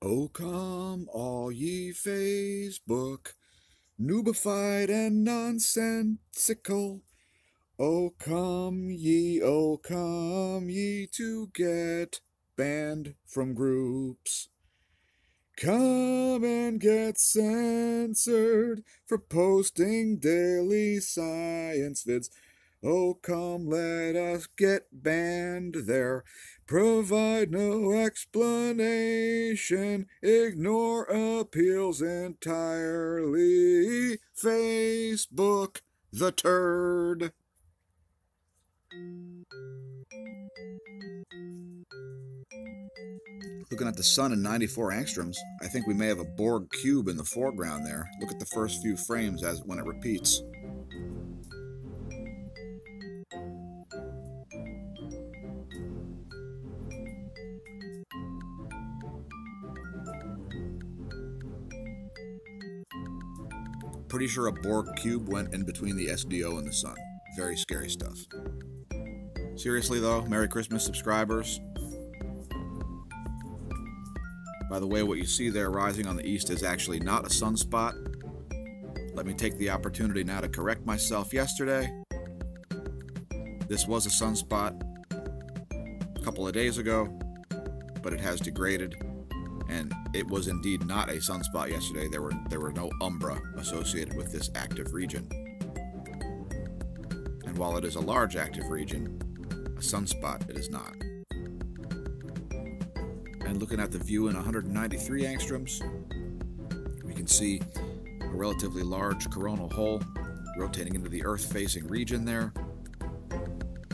O come, all ye Facebook, noobified and nonsensical. O come ye to get banned from groups. Come and get censored for posting daily science vids. Oh, come, let us get banned there. Provide no explanation. Ignore appeals entirely. Facebook the turd. Looking at the sun in 94 angstroms, I think we may have a Borg cube in the foreground there. Look at the first few frames as when it repeats. Pretty sure a Borg cube went in between the SDO and the sun. Very scary stuff. Seriously though, Merry Christmas, subscribers. By the way, what you see there rising on the east is actually not a sunspot. Let me take the opportunity now to correct myself. Yesterday, this was a sunspot a couple of days ago, but it has degraded, and it was indeed not a sunspot yesterday. There were no umbra associated with this active region. And while it is a large active region, a sunspot it is not. And looking at the view in 193 angstroms, we can see a relatively large coronal hole rotating into the Earth-facing region there,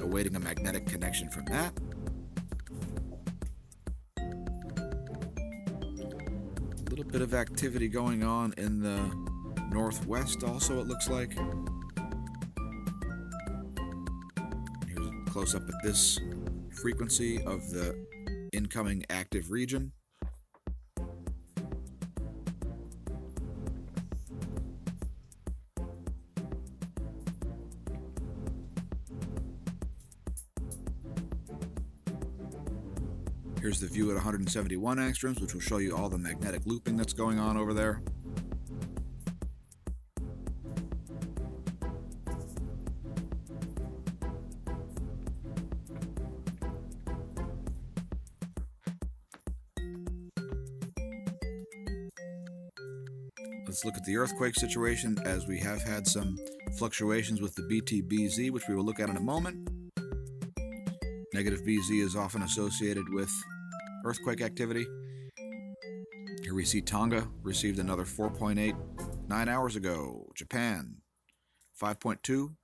awaiting a magnetic connection from that. A little bit of activity going on in the northwest also, it looks like. Here's a close-up at this frequency of the incoming active region. Here's the view at 171 angstroms, which will show you all the magnetic looping that's going on over there. Let's look at the earthquake situation, as we have had some fluctuations with the BT-BZ, which we will look at in a moment. Negative BZ is often associated with earthquake activity. Here we see Tonga received another 4.8 9 hours ago. Japan, 5.2.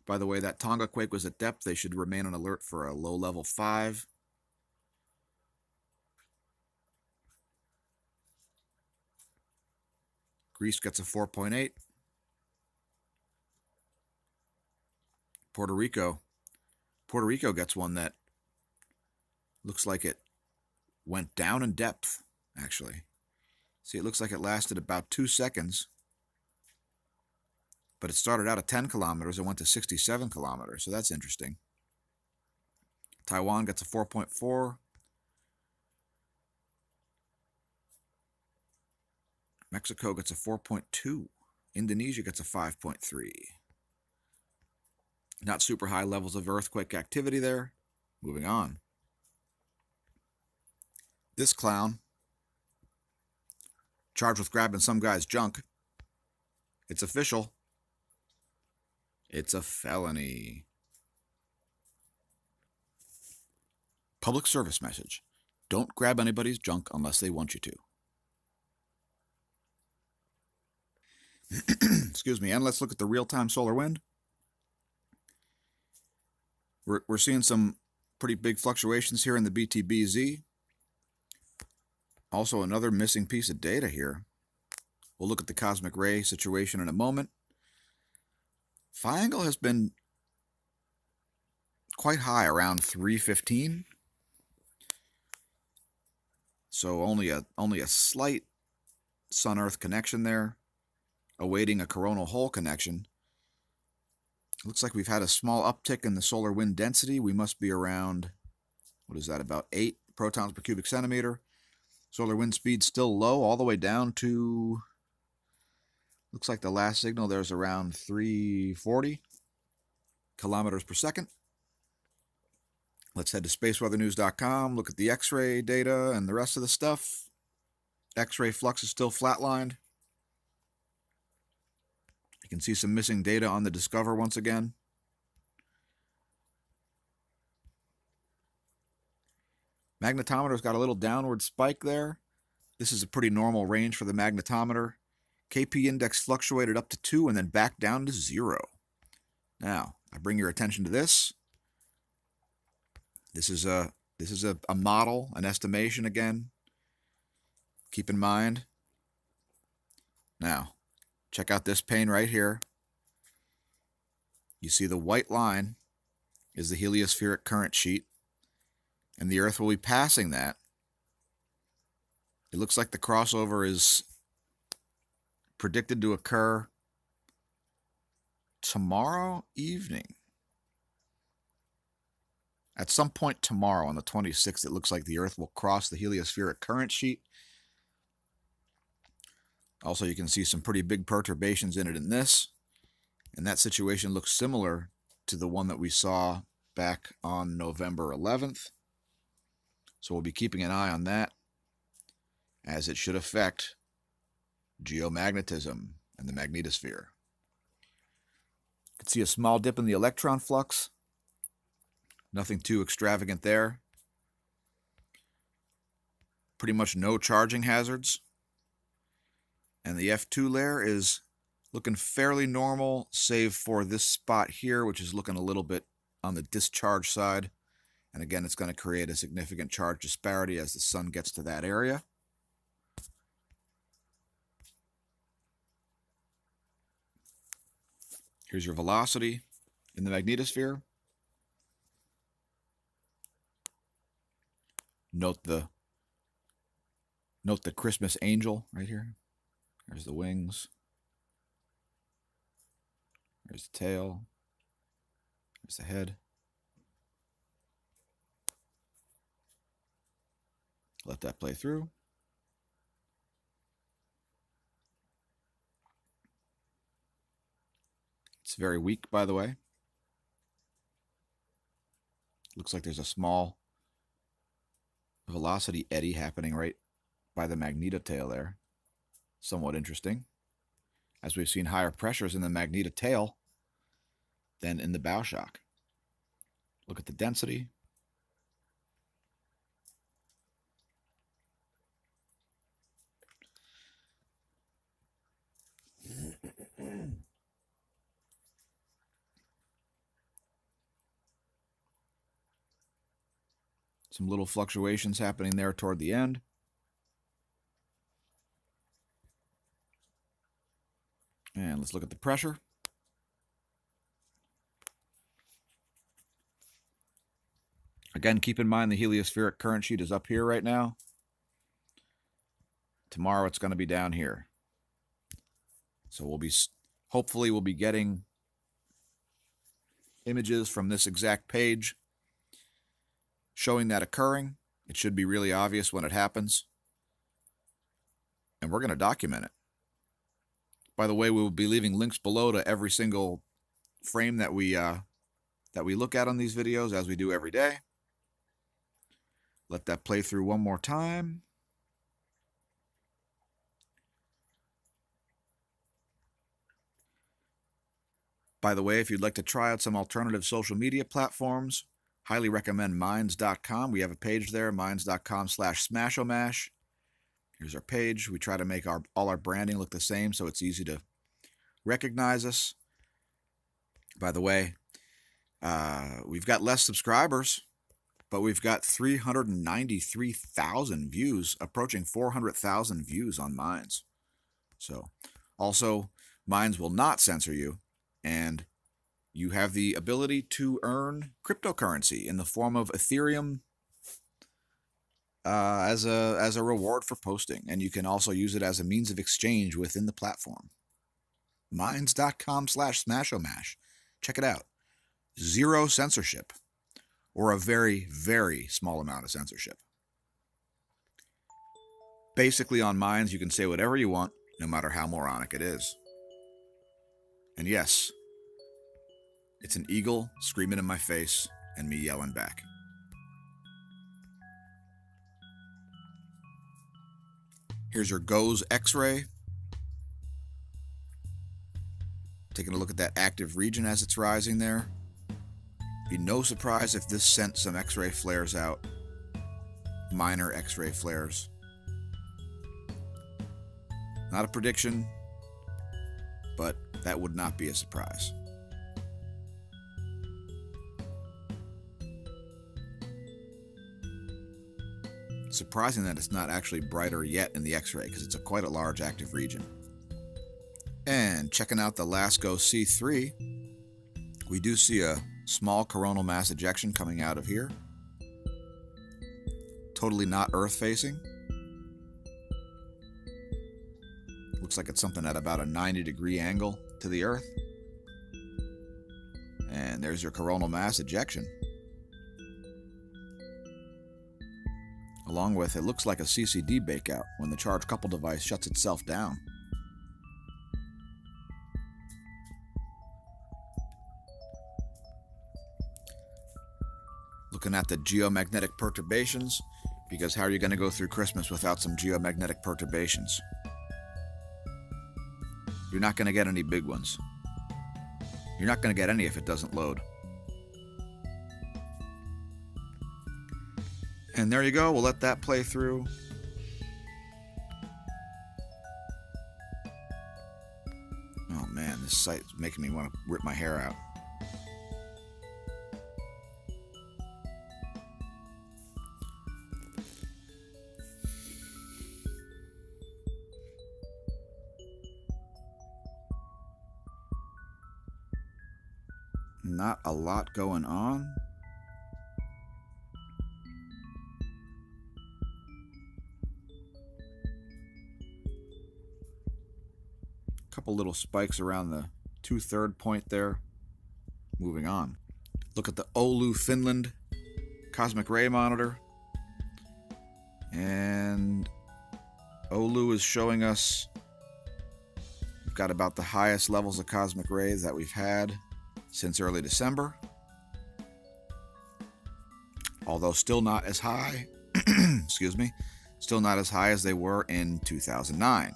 By the way, that Tonga quake was at depth. They should remain on alert for a low level 5. Greece gets a 4.8. Puerto Rico gets one that looks like it went down in depth, actually. See, it looks like it lasted about 2 seconds, but it started out at 10 kilometers and went to 67 kilometers, so that's interesting. Taiwan gets a 4.4. Mexico gets a 4.2. Indonesia gets a 5.3. Not super high levels of earthquake activity there. Moving on. This clown, charged with grabbing some guy's junk. It's official. It's a felony. Public service message. Don't grab anybody's junk unless they want you to. Excuse me, and let's look at the real-time solar wind. We're seeing some pretty big fluctuations here in the BT-BZ. Also, another missing piece of data here. We'll look at the cosmic ray situation in a moment. Phi angle has been quite high, around 315. So only a slight Sun-Earth connection there, awaiting a coronal hole connection. Looks like we've had a small uptick in the solar wind density. We must be around, what is that, about 8 protons per cubic centimeter. Solar wind speed still low, all the way down to, looks like the last signal there's around 340 kilometers per second. Let's head to spaceweathernews.com, look at the X-ray data and the rest of the stuff. X-ray flux is still flatlined. You can see some missing data on the Discover once again. Magnetometer's got a little downward spike there. This is a pretty normal range for the magnetometer. KP index fluctuated up to 2 and then back down to 0. Now, I bring your attention to this. This is a model, an estimation again. Keep in mind. Now, check out this pane right here. You see the white line is the heliospheric current sheet, and the Earth will be passing that. It looks like the crossover is predicted to occur tomorrow evening. At some point tomorrow on the 26th, it looks like the Earth will cross the heliospheric current sheet. Also, you can see some pretty big perturbations in it in this. And that situation looks similar to the one that we saw back on November 11th. So we'll be keeping an eye on that, as it should affect geomagnetism and the magnetosphere. You can see a small dip in the electron flux. Nothing too extravagant there. Pretty much no charging hazards. And the F2 layer is looking fairly normal, save for this spot here, which is looking a little bit on the discharge side. And again, it's going to create a significant charge disparity as the sun gets to that area. Here's your velocity in the magnetosphere. Note the Christmas angel right here. There's the wings. There's the tail. There's the head. Let that play through. It's very weak, by the way. Looks like there's a small velocity eddy happening right by the magnetotail there. Somewhat interesting, as we've seen higher pressures in the magnetotail than in the bow shock. Look at the density. Some little fluctuations happening there toward the end. And let's look at the pressure. Again, keep in mind the heliospheric current sheet is up here right now. Tomorrow it's going to be down here. So hopefully we'll be getting images from this exact page showing that occurring. It should be really obvious when it happens. And we're going to document it. By the way, we will be leaving links below to every single frame that we look at on these videos, as we do every day. Let that play through one more time. By the way, if you'd like to try out some alternative social media platforms, highly recommend Minds.com. We have a page there, minds.com/smashomash. Here's our page. We try to make all our branding look the same, so it's easy to recognize us. By the way, we've got less subscribers, but we've got 393,000 views, approaching 400,000 views on Minds. So, also, Minds will not censor you, and you have the ability to earn cryptocurrency in the form of Ethereum as a reward for posting, and you can also use it as a means of exchange within the platform. Minds.com/smashomash. Check it out. Zero censorship, or a very, very small amount of censorship. Basically, on Minds, you can say whatever you want, no matter how moronic it is. And yes, it's an eagle screaming in my face and me yelling back. Here's your GOES X-ray. Taking a look at that active region as it's rising there. Be no surprise if this sent some X-ray flares out. Minor X-ray flares. Not a prediction, but that would not be a surprise. Surprising that it's not actually brighter yet in the X-ray, because it's quite a large active region. And checking out the LASCO C3, we do see a small coronal mass ejection coming out of here. Totally not Earth-facing. Looks like it's something at about a 90-degree angle to the Earth. And there's your coronal mass ejection. Along with, it looks like a CCD bakeout when the charge couple device shuts itself down. Looking at the geomagnetic perturbations, because how are you going to go through Christmas without some geomagnetic perturbations? You're not going to get any big ones. You're not going to get any if it doesn't load. And there you go. We'll let that play through. Oh man, this site is making me want to rip my hair out. Not a lot going on. Couple little spikes around the 2/3 point there. Moving on. Look at the Oulu, Finland cosmic ray monitor. And Oulu is showing us we've got about the highest levels of cosmic rays that we've had since early December. Although still not as high, excuse me, still not as high as they were in 2009.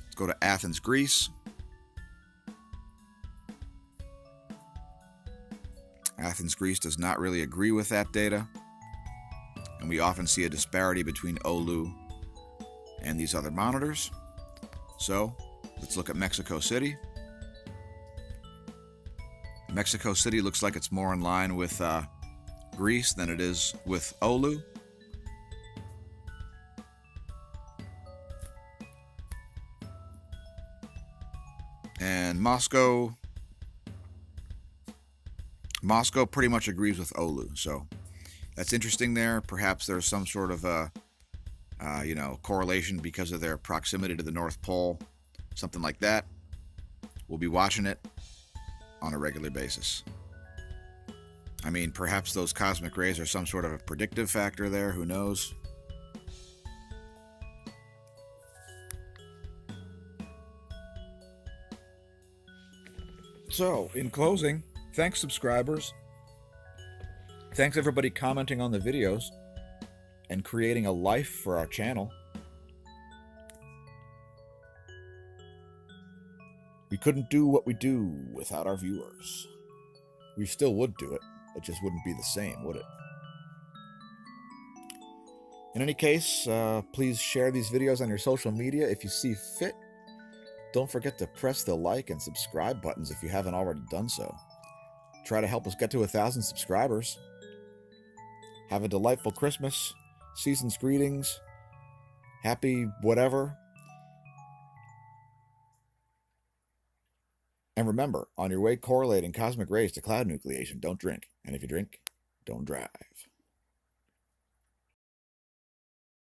Let's go to Athens, Greece. Athens, Greece does not really agree with that data. And we often see a disparity between Oulu and these other monitors. So let's look at Mexico City. Mexico City looks like it's more in line with Greece than it is with Oulu. And Moscow pretty much agrees with Oulu. So that's interesting there. Perhaps there's some sort of a correlation because of their proximity to the North Pole, something like that. We'll be watching it on a regular basis. I mean, perhaps those cosmic rays are some sort of a predictive factor there, who knows? So, in closing, thanks subscribers. Thanks everybody commenting on the videos and creating a life for our channel. We couldn't do what we do without our viewers. We still would do it. It just wouldn't be the same, would it? In any case, please share these videos on your social media if you see fit. Don't forget to press the like and subscribe buttons if you haven't already done so. Try to help us get to 1,000 subscribers. Have a delightful Christmas. Season's greetings. Happy whatever. And remember, on your way correlating cosmic rays to cloud nucleation, don't drink. And if you drink, don't drive.